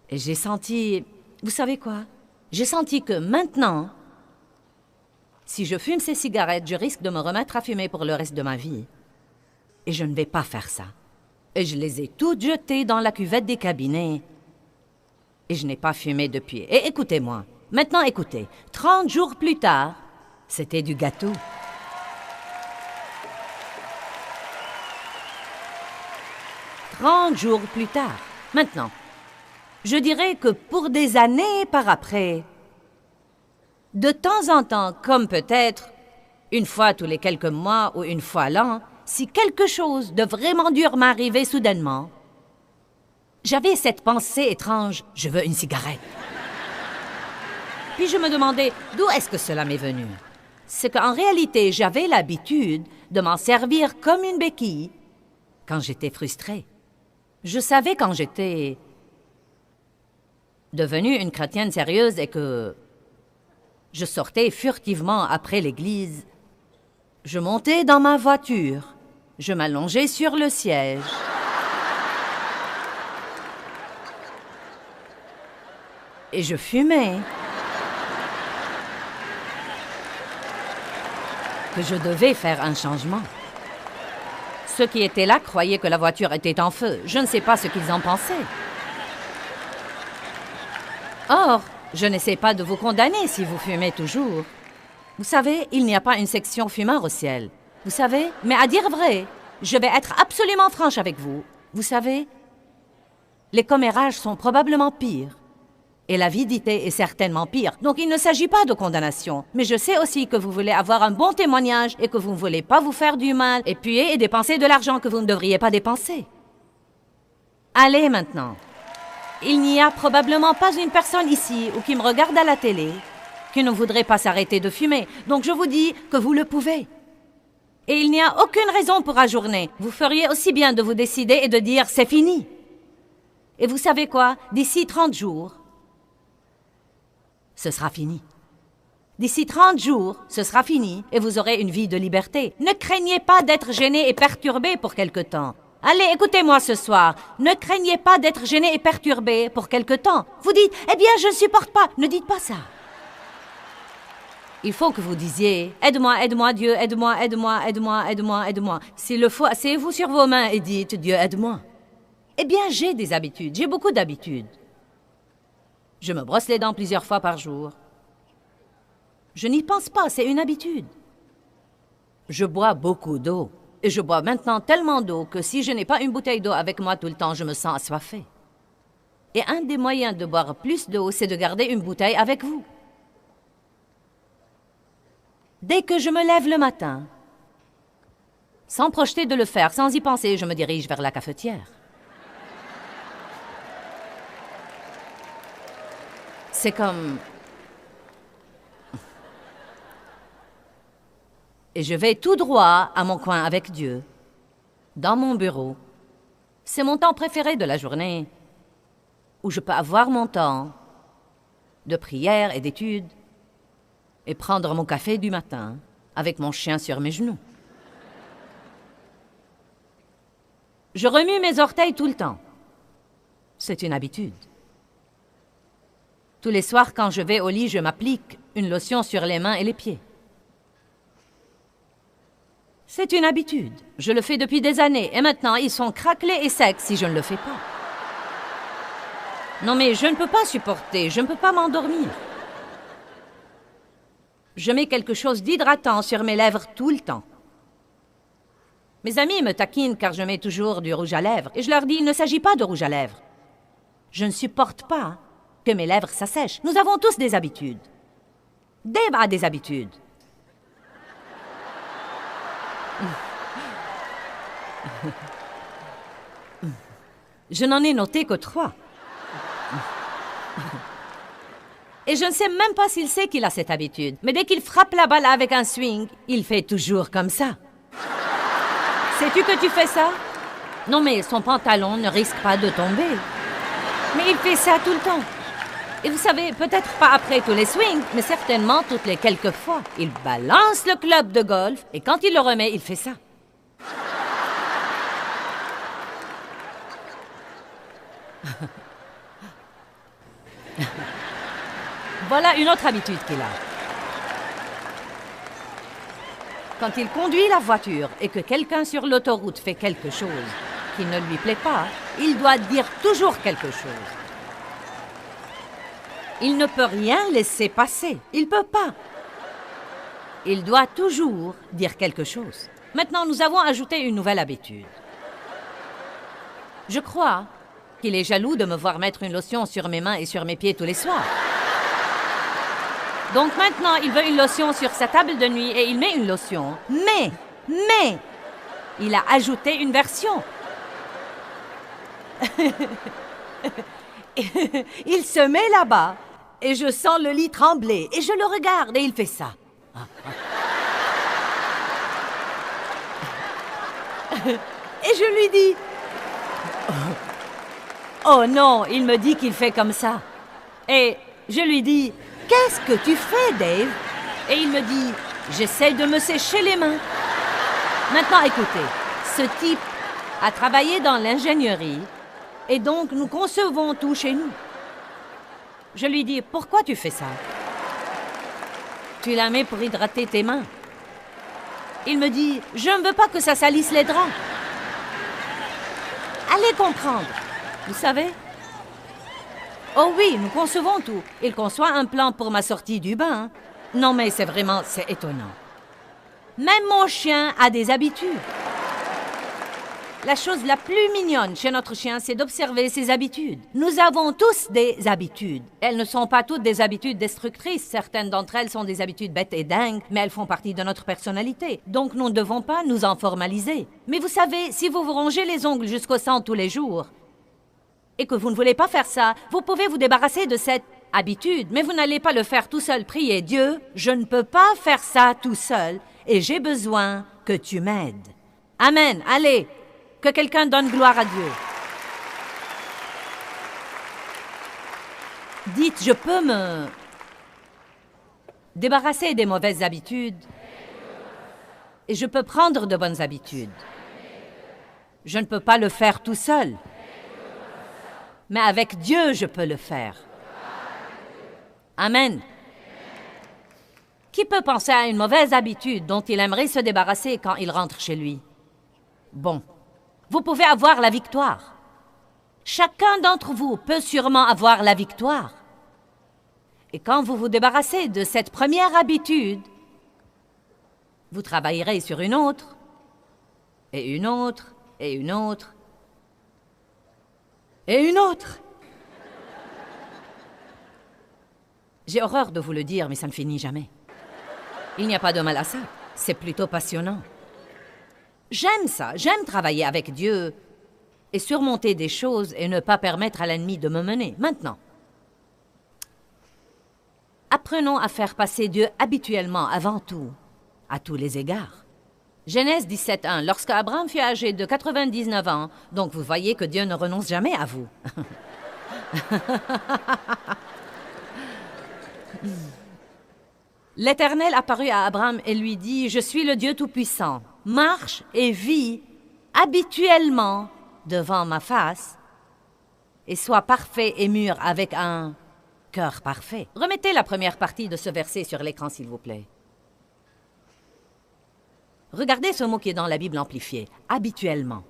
Et j'ai senti... Vous savez quoi? J'ai senti que maintenant, si je fume ces cigarettes, je risque de me remettre à fumer pour le reste de ma vie. Et je ne vais pas faire ça. Et je les ai toutes jetées dans la cuvette des cabinets. Et je n'ai pas fumé depuis. Et écoutez-moi. Maintenant, écoutez. 30 jours plus tard, c'était du gâteau. « 30 jours plus tard. Maintenant, je dirais que pour des années par après, de temps en temps, comme peut-être une fois tous les quelques mois ou une fois l'an, si quelque chose de vraiment dur m'arrivait soudainement, j'avais cette pensée étrange, je veux une cigarette. Puis je me demandais, d'où est-ce que cela m'est venu? C'est qu'en réalité, j'avais l'habitude de m'en servir comme une béquille quand j'étais frustrée. Je savais quand j'étais devenue une chrétienne sérieuse et que je sortais furtivement après l'église. Je montais dans ma voiture, je m'allongeais sur le siège. Et je fumais. Que je devais faire un changement. Ceux qui étaient là croyaient que la voiture était en feu. Je ne sais pas ce qu'ils en pensaient. Or, je n'essaie pas de vous condamner si vous fumez toujours. Vous savez, il n'y a pas une section fumeur au ciel. Vous savez, mais à dire vrai, je vais être absolument franche avec vous. Vous savez, les commérages sont probablement pires. Et l'avidité est certainement pire. Donc il ne s'agit pas de condamnation. Mais je sais aussi que vous voulez avoir un bon témoignage et que vous ne voulez pas vous faire du mal, épuyer et dépenser de l'argent que vous ne devriez pas dépenser. Allez maintenant. Il n'y a probablement pas une personne ici ou qui me regarde à la télé qui ne voudrait pas s'arrêter de fumer. Donc je vous dis que vous le pouvez. Et il n'y a aucune raison pour ajourner. Vous feriez aussi bien de vous décider et de dire « c'est fini ». Et vous savez quoi? D'ici 30 jours, ce sera fini. D'ici 30 jours, ce sera fini et vous aurez une vie de liberté. Ne craignez pas d'être gêné et perturbé pour quelque temps. Allez, écoutez-moi ce soir. Ne craignez pas d'être gêné et perturbé pour quelque temps. Vous dites « eh bien, je ne supporte pas ». Ne dites pas ça. Il faut que vous disiez « aide-moi, aide-moi, Dieu, aide-moi, aide-moi, aide-moi, aide-moi, aide-moi ». S'il le faut, asseyez-vous sur vos mains et dites « Dieu, aide-moi ». Eh bien, j'ai des habitudes, j'ai beaucoup d'habitudes. Je me brosse les dents plusieurs fois par jour. Je n'y pense pas, c'est une habitude. Je bois beaucoup d'eau. Et je bois maintenant tellement d'eau que si je n'ai pas une bouteille d'eau avec moi tout le temps, je me sens assoiffée. Et un des moyens de boire plus d'eau, c'est de garder une bouteille avec vous. Dès que je me lève le matin, sans projeter de le faire, sans y penser, je me dirige vers la cafetière. C'est comme... Et je vais tout droit à mon coin avec Dieu, dans mon bureau. C'est mon temps préféré de la journée, où je peux avoir mon temps de prière et d'étude, et prendre mon café du matin avec mon chien sur mes genoux. Je remue mes orteils tout le temps. C'est une habitude. Tous les soirs, quand je vais au lit, je m'applique une lotion sur les mains et les pieds. C'est une habitude. Je le fais depuis des années, et maintenant, ils sont craquelés et secs si je ne le fais pas. Non, mais je ne peux pas supporter, je ne peux pas m'endormir. Je mets quelque chose d'hydratant sur mes lèvres tout le temps. Mes amis me taquinent car je mets toujours du rouge à lèvres, et je leur dis, il ne s'agit pas de rouge à lèvres. Je ne supporte pas que mes lèvres s'assèchent. Nous avons tous des habitudes. Dave a des habitudes. Je n'en ai noté que 3. Et je ne sais même pas s'il sait qu'il a cette habitude. Mais dès qu'il frappe la balle avec un swing, il fait toujours comme ça. Sais-tu que tu fais ça? Non, mais son pantalon ne risque pas de tomber. Mais il fait ça tout le temps. Et vous savez, peut-être pas après tous les swings, mais certainement toutes les quelques fois. Il balance le club de golf et quand il le remet, il fait ça. Voilà une autre habitude qu'il a. Quand il conduit la voiture et que quelqu'un sur l'autoroute fait quelque chose qui ne lui plaît pas, il doit dire toujours quelque chose. Il ne peut rien laisser passer. Il ne peut pas. Il doit toujours dire quelque chose. Maintenant, nous avons ajouté une nouvelle habitude. Je crois qu'il est jaloux de me voir mettre une lotion sur mes mains et sur mes pieds tous les soirs. Donc maintenant, il veut une lotion sur sa table de nuit et il met une lotion. Mais, il a ajouté une version. Il se met là-bas et je sens le lit trembler et je le regarde et il fait ça. Et je lui dis... Oh non, il me dit qu'il fait comme ça. Et je lui dis... Qu'est-ce que tu fais, Dave? Et il me dit, j'essaie de me sécher les mains. Maintenant, écoutez, ce type a travaillé dans l'ingénierie et donc nous concevons tout chez nous. Je lui dis, pourquoi tu fais ça? Tu la mets pour hydrater tes mains. Il me dit, je ne veux pas que ça salisse les draps. Allez comprendre, vous savez? Oh oui, nous concevons tout. Il conçoit un plan pour ma sortie du bain. Non, mais c'est étonnant. Même mon chien a des habitudes. La chose la plus mignonne chez notre chien, c'est d'observer ses habitudes. Nous avons tous des habitudes. Elles ne sont pas toutes des habitudes destructrices. Certaines d'entre elles sont des habitudes bêtes et dingues, mais elles font partie de notre personnalité. Donc nous ne devons pas nous en formaliser. Mais vous savez, si vous vous rongez les ongles jusqu'au sang tous les jours, et que vous ne voulez pas faire ça, vous pouvez vous débarrasser de cette habitude, mais vous n'allez pas le faire tout seul. Priez Dieu, je ne peux pas faire ça tout seul et j'ai besoin que tu m'aides. Amen. Allez, que quelqu'un donne gloire à Dieu. Dites, je peux me débarrasser des mauvaises habitudes et je peux prendre de bonnes habitudes. Je ne peux pas le faire tout seul, mais avec Dieu, je peux le faire. Amen. Qui peut penser à une mauvaise habitude dont il aimerait se débarrasser quand il rentre chez lui? Bon, vous pouvez avoir la victoire. Chacun d'entre vous peut sûrement avoir la victoire. Et quand vous vous débarrassez de cette première habitude, vous travaillerez sur une autre, et une autre, et une autre, et une autre. J'ai horreur de vous le dire, mais ça ne finit jamais. Il n'y a pas de mal à ça. C'est plutôt passionnant. J'aime ça. J'aime travailler avec Dieu et surmonter des choses et ne pas permettre à l'ennemi de me mener. Maintenant, apprenons à faire passer Dieu habituellement avant tout, à tous les égards. Genèse 17:1, lorsque Abraham fut âgé de 99 ans, donc vous voyez que Dieu ne renonce jamais à vous. L'Éternel apparut à Abraham et lui dit, « Je suis le Dieu Tout-Puissant. Marche et vis habituellement devant ma face et sois parfait et mûr avec un cœur parfait. » Remettez la première partie de ce verset sur l'écran, s'il vous plaît. Regardez ce mot qui est dans la Bible amplifiée, « habituellement ».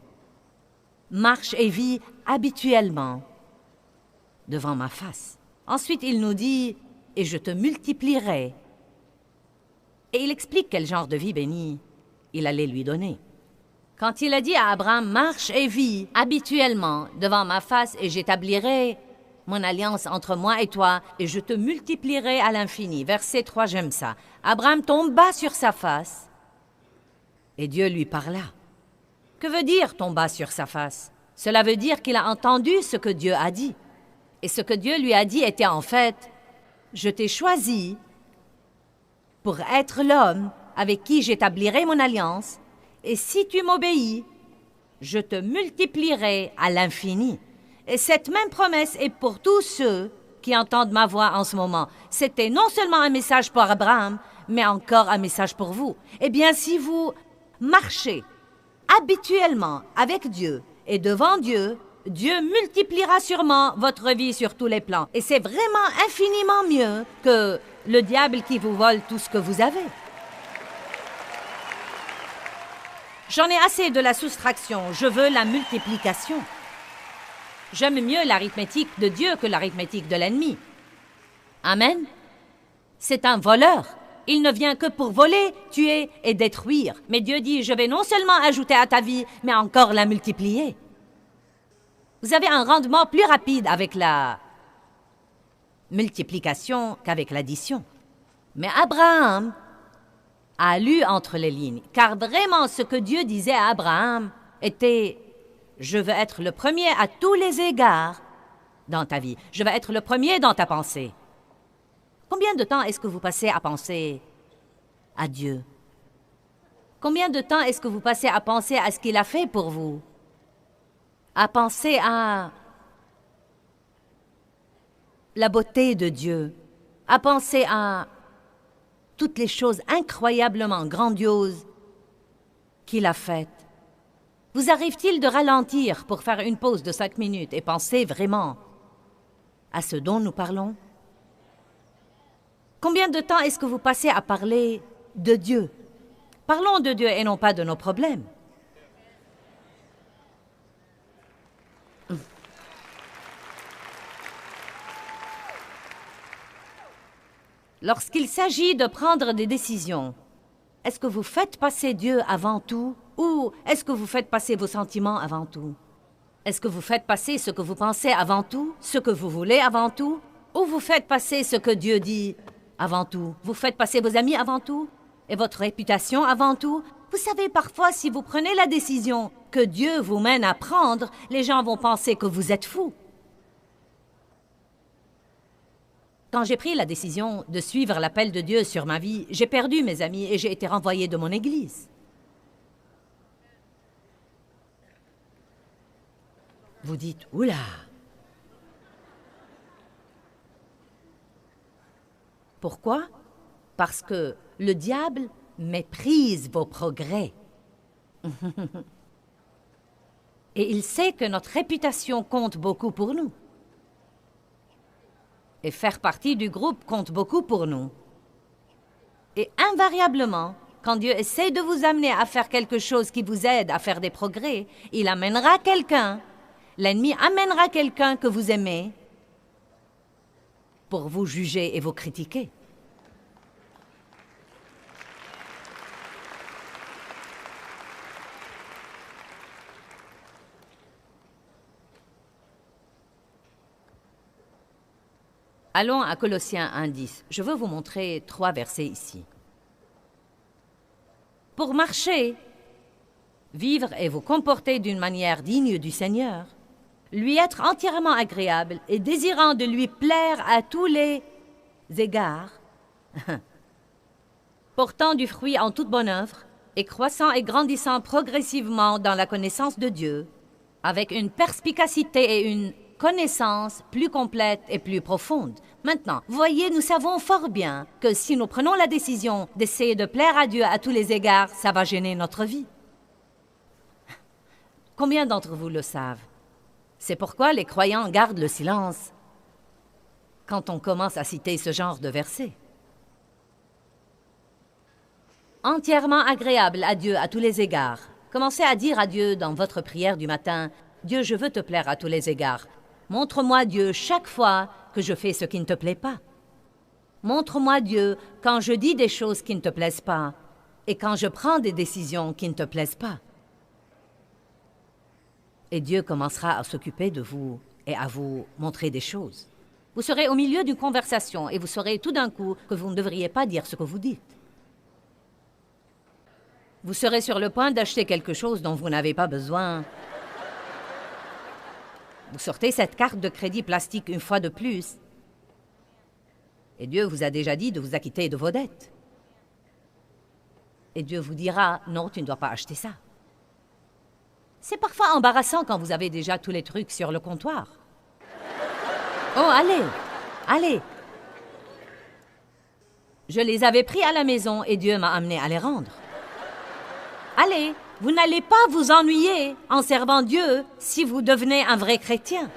Marche et vis habituellement devant ma face. Ensuite, il nous dit, « Et je te multiplierai ». Et il explique quel genre de vie bénie il allait lui donner. Quand il a dit à Abraham, « Marche et vis habituellement devant ma face et j'établirai mon alliance entre moi et toi et je te multiplierai à l'infini. » Verset 3, j'aime ça. Abraham tomba sur sa face et Dieu lui parla. Que veut dire tomba sur sa face? Cela veut dire qu'il a entendu ce que Dieu a dit. Et ce que Dieu lui a dit était en fait, « Je t'ai choisi pour être l'homme avec qui j'établirai mon alliance, et si tu m'obéis, je te multiplierai à l'infini. » Et cette même promesse est pour tous ceux qui entendent ma voix en ce moment. C'était non seulement un message pour Abraham, mais encore un message pour vous. Eh bien, si vous marchez habituellement avec Dieu et devant Dieu, Dieu multipliera sûrement votre vie sur tous les plans. Et c'est vraiment infiniment mieux que le diable qui vous vole tout ce que vous avez. J'en ai assez de la soustraction, je veux la multiplication. J'aime mieux l'arithmétique de Dieu que l'arithmétique de l'ennemi. Amen. C'est un voleur. Il ne vient que pour voler, tuer et détruire. Mais Dieu dit, je vais non seulement ajouter à ta vie, mais encore la multiplier. Vous avez un rendement plus rapide avec la multiplication qu'avec l'addition. Mais Abraham a lu entre les lignes, car vraiment ce que Dieu disait à Abraham était « Je veux être le premier à tous les égards dans ta vie. Je veux être le premier dans ta pensée. » Combien de temps est-ce que vous passez à penser à Dieu? Combien de temps est-ce que vous passez à penser à ce qu'il a fait pour vous? À penser à la beauté de Dieu, à penser à toutes les choses incroyablement grandioses qu'il a faites. Vous arrive-t-il de ralentir pour faire une pause de 5 minutes et penser vraiment à ce dont nous parlons? Combien de temps est-ce que vous passez à parler de Dieu? Parlons de Dieu et non pas de nos problèmes. Lorsqu'il s'agit de prendre des décisions, est-ce que vous faites passer Dieu avant tout ou est-ce que vous faites passer vos sentiments avant tout? Est-ce que vous faites passer ce que vous pensez avant tout, ce que vous voulez avant tout, ou vous faites passer ce que Dieu dit avant tout? Vous faites passer vos amis avant tout et votre réputation avant tout? Vous savez, parfois, si vous prenez la décision que Dieu vous mène à prendre, les gens vont penser que vous êtes fou. Quand j'ai pris la décision de suivre l'appel de Dieu sur ma vie, j'ai perdu mes amis et j'ai été renvoyé de mon église. Vous dites, oula! Pourquoi? Parce que le diable méprise vos progrès. Et il sait que notre réputation compte beaucoup pour nous. Et faire partie du groupe compte beaucoup pour nous. Et invariablement, quand Dieu essaie de vous amener à faire quelque chose qui vous aide à faire des progrès, il amènera quelqu'un, l'ennemi amènera quelqu'un que vous aimez pour vous juger et vous critiquer. Allons à Colossiens 1:10. Je veux vous montrer 3 versets ici. Pour marcher, vivre et vous comporter d'une manière digne du Seigneur, lui être entièrement agréable et désirant de lui plaire à tous les égards, portant du fruit en toute bonne œuvre et croissant et grandissant progressivement dans la connaissance de Dieu, avec une perspicacité et une connaissance plus complète et plus profonde. Maintenant, voyez, nous savons fort bien que si nous prenons la décision d'essayer de plaire à Dieu à tous les égards, ça va gêner notre vie. Combien d'entre vous le savent? C'est pourquoi les croyants gardent le silence quand on commence à citer ce genre de versets. Entièrement agréable à Dieu à tous les égards. Commencez à dire à Dieu dans votre prière du matin, « Dieu, je veux te plaire à tous les égards. Montre-moi, Dieu, chaque fois que je fais ce qui ne te plaît pas. Montre-moi, Dieu, quand je dis des choses qui ne te plaisent pas et quand je prends des décisions qui ne te plaisent pas. » Et Dieu commencera à s'occuper de vous et à vous montrer des choses. Vous serez au milieu d'une conversation et vous saurez tout d'un coup que vous ne devriez pas dire ce que vous dites. Vous serez sur le point d'acheter quelque chose dont vous n'avez pas besoin. Vous sortez cette carte de crédit plastique une fois de plus. Et Dieu vous a déjà dit de vous acquitter de vos dettes. Et Dieu vous dira, non, tu ne dois pas acheter ça. C'est parfois embarrassant quand vous avez déjà tous les trucs sur le comptoir. Oh, allez, allez. Je les avais pris à la maison et Dieu m'a amené à les rendre. Allez, vous n'allez pas vous ennuyer en servant Dieu si vous devenez un vrai chrétien.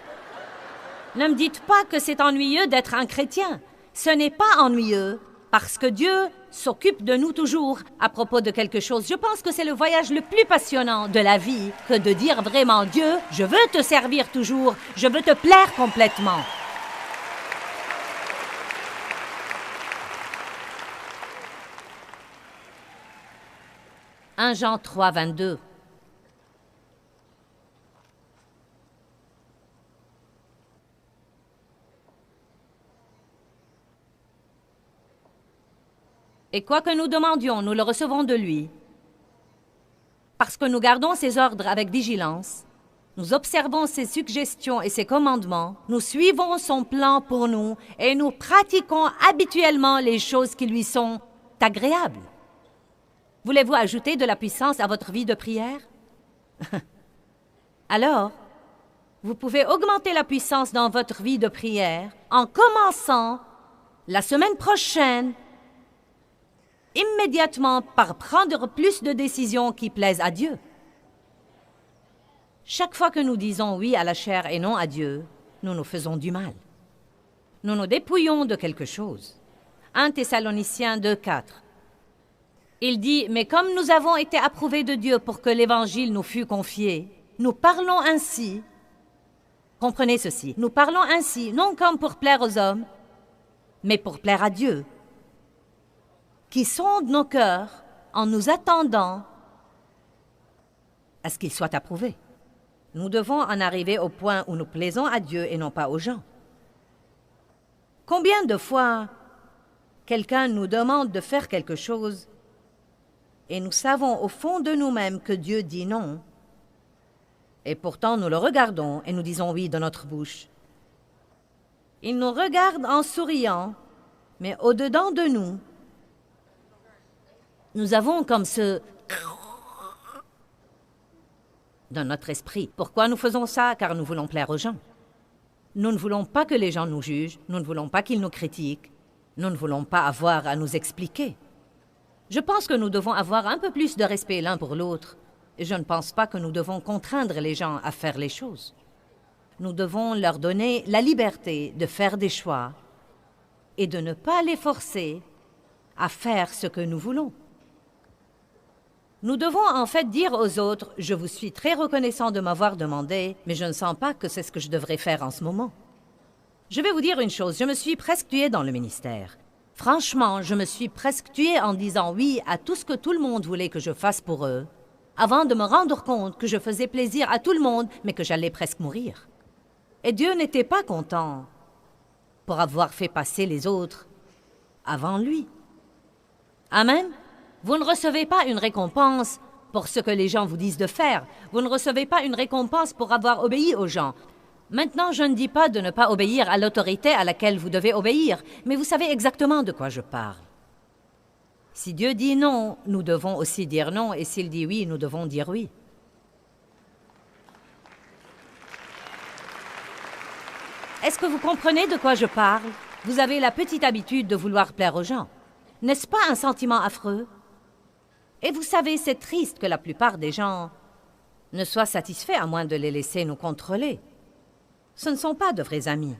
Ne me dites pas que c'est ennuyeux d'être un chrétien. Ce n'est pas ennuyeux, parce que Dieu s'occupe de nous toujours à propos de quelque chose. Je pense que c'est le voyage le plus passionnant de la vie que de dire vraiment, Dieu, je veux te servir toujours, je veux te plaire complètement. « 1 Jean 3, 22. Et quoi que nous demandions, nous le recevons de lui. Parce que nous gardons ses ordres avec vigilance, nous observons ses suggestions et ses commandements, nous suivons son plan pour nous et nous pratiquons habituellement les choses qui lui sont agréables. Voulez-vous ajouter de la puissance à votre vie de prière? Alors, vous pouvez augmenter la puissance dans votre vie de prière en commençant la semaine prochaine immédiatement par prendre plus de décisions qui plaisent à Dieu. Chaque fois que nous disons oui à la chair et non à Dieu, nous nous faisons du mal. Nous nous dépouillons de quelque chose. 1 Thessaloniciens 2,4. Il dit, « Mais comme nous avons été approuvés de Dieu pour que l'Évangile nous fût confié, nous parlons ainsi. » Comprenez ceci, nous parlons ainsi, non comme pour plaire aux hommes, mais pour plaire à Dieu, qui sonde nos cœurs en nous attendant à ce qu'il soit approuvé. Nous devons en arriver au point où nous plaisons à Dieu et non pas aux gens. Combien de fois quelqu'un nous demande de faire quelque chose et nous savons au fond de nous-mêmes que Dieu dit non, et pourtant nous le regardons et nous disons oui de notre bouche. Il nous regarde en souriant, mais au-dedans de nous, nous avons comme ce... dans notre esprit. Pourquoi nous faisons ça? Car nous voulons plaire aux gens. Nous ne voulons pas que les gens nous jugent, nous ne voulons pas qu'ils nous critiquent, nous ne voulons pas avoir à nous expliquer. Je pense que nous devons avoir un peu plus de respect l'un pour l'autre, et je ne pense pas que nous devons contraindre les gens à faire les choses. Nous devons leur donner la liberté de faire des choix et de ne pas les forcer à faire ce que nous voulons. Nous devons en fait dire aux autres « Je vous suis très reconnaissant de m'avoir demandé, mais je ne sens pas que c'est ce que je devrais faire en ce moment. » Je vais vous dire une chose, je me suis presque tuée dans le ministère. Franchement, je me suis presque tuée en disant oui à tout ce que tout le monde voulait que je fasse pour eux, avant de me rendre compte que je faisais plaisir à tout le monde, mais que j'allais presque mourir. Et Dieu n'était pas content pour avoir fait passer les autres avant lui. Amen. Vous ne recevez pas une récompense pour ce que les gens vous disent de faire. Vous ne recevez pas une récompense pour avoir obéi aux gens. Maintenant, je ne dis pas de ne pas obéir à l'autorité à laquelle vous devez obéir, mais vous savez exactement de quoi je parle. Si Dieu dit non, nous devons aussi dire non, et s'il dit oui, nous devons dire oui. Est-ce que vous comprenez de quoi je parle? Vous avez la petite habitude de vouloir plaire aux gens. N'est-ce pas un sentiment affreux? Et vous savez, c'est triste que la plupart des gens ne soient satisfaits à moins de les laisser nous contrôler. Ce ne sont pas de vrais amis.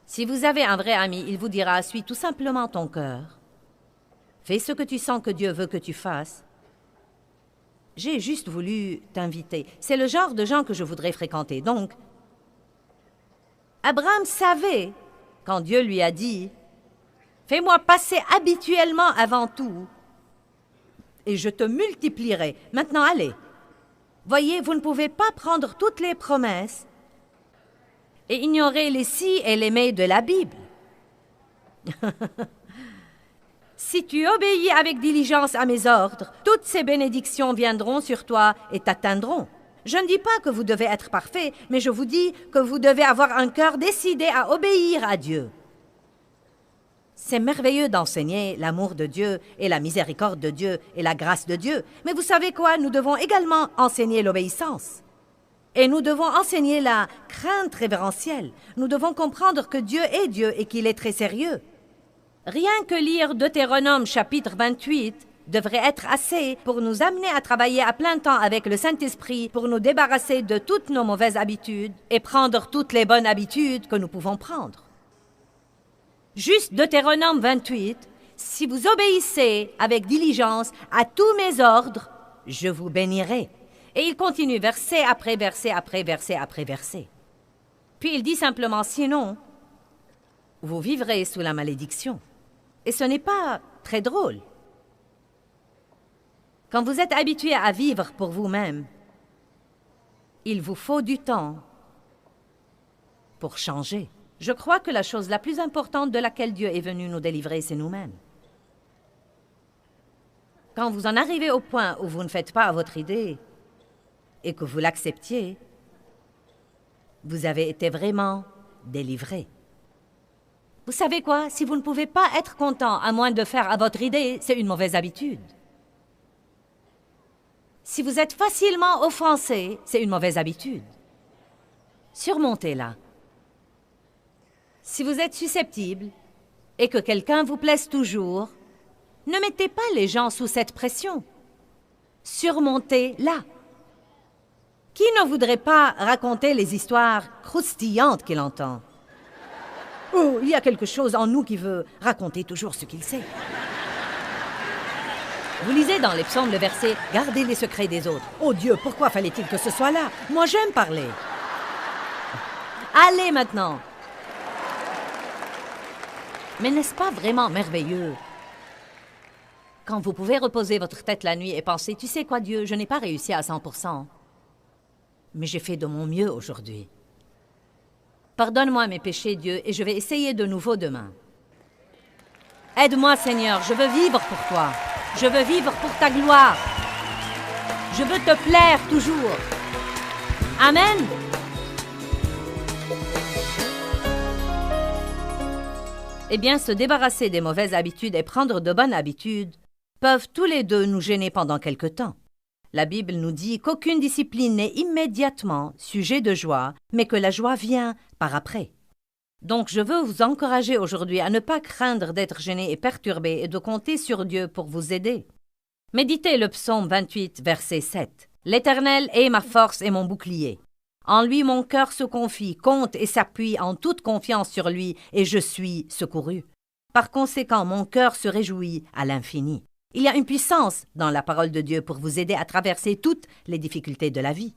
Si vous avez un vrai ami, il vous dira « Suis tout simplement ton cœur. Fais ce que tu sens que Dieu veut que tu fasses. » J'ai juste voulu t'inviter. C'est le genre de gens que je voudrais fréquenter. Donc, Abraham savait, quand Dieu lui a dit « Fais-moi passer habituellement avant tout, et je te multiplierai. Maintenant, allez. » Voyez, vous ne pouvez pas prendre toutes les promesses et ignorer les si et les mais de la Bible. Si tu obéis avec diligence à mes ordres, toutes ces bénédictions viendront sur toi et t'atteindront. Je ne dis pas que vous devez être parfait, mais je vous dis que vous devez avoir un cœur décidé à obéir à Dieu. C'est merveilleux d'enseigner l'amour de Dieu et la miséricorde de Dieu et la grâce de Dieu. Mais vous savez quoi? Nous devons également enseigner l'obéissance. Et nous devons enseigner la crainte révérentielle. Nous devons comprendre que Dieu est Dieu et qu'il est très sérieux. Rien que lire Deutéronome chapitre 28 devrait être assez pour nous amener à travailler à plein temps avec le Saint-Esprit pour nous débarrasser de toutes nos mauvaises habitudes et prendre toutes les bonnes habitudes que nous pouvons prendre. Juste Deutéronome 28, « Si vous obéissez avec diligence à tous mes ordres, je vous bénirai. » Et il continue verset après verset après verset après verset. Puis il dit simplement « Sinon, vous vivrez sous la malédiction. » Et ce n'est pas très drôle. Quand vous êtes habitué à vivre pour vous-même, il vous faut du temps pour changer. Je crois que la chose la plus importante de laquelle Dieu est venu nous délivrer, c'est nous-mêmes. Quand vous en arrivez au point où vous ne faites pas à votre idée et que vous l'acceptiez, vous avez été vraiment délivré. Vous savez quoi? Si vous ne pouvez pas être content à moins de faire à votre idée, c'est une mauvaise habitude. Si vous êtes facilement offensé, c'est une mauvaise habitude. Surmontez-la. Si vous êtes susceptible et que quelqu'un vous plaise toujours, ne mettez pas les gens sous cette pression. Surmontez-la. Qui ne voudrait pas raconter les histoires croustillantes qu'il entend? Oh, il y a quelque chose en nous qui veut raconter toujours ce qu'il sait. Vous lisez dans les psaumes le verset « Gardez les secrets des autres ». Oh Dieu, pourquoi fallait-il que ce soit là? Moi, j'aime parler. Allez maintenant. Mais n'est-ce pas vraiment merveilleux quand vous pouvez reposer votre tête la nuit et penser « Tu sais quoi, Dieu, je n'ai pas réussi à 100%, mais j'ai fait de mon mieux aujourd'hui. Pardonne-moi mes péchés, Dieu, et je vais essayer de nouveau demain. Aide-moi, Seigneur, je veux vivre pour toi. Je veux vivre pour ta gloire. Je veux te plaire toujours. Amen. Eh bien, se débarrasser des mauvaises habitudes et prendre de bonnes habitudes peuvent tous les deux nous gêner pendant quelque temps. La Bible nous dit qu'aucune discipline n'est immédiatement sujet de joie, mais que la joie vient par après. Donc je veux vous encourager aujourd'hui à ne pas craindre d'être gêné et perturbé et de compter sur Dieu pour vous aider. Méditez le psaume 28, verset 7. « L'Éternel est ma force et mon bouclier. En lui mon cœur se confie, compte et s'appuie en toute confiance sur lui, et je suis secouru. Par conséquent, mon cœur se réjouit à l'infini. » Il y a une puissance dans la parole de Dieu pour vous aider à traverser toutes les difficultés de la vie.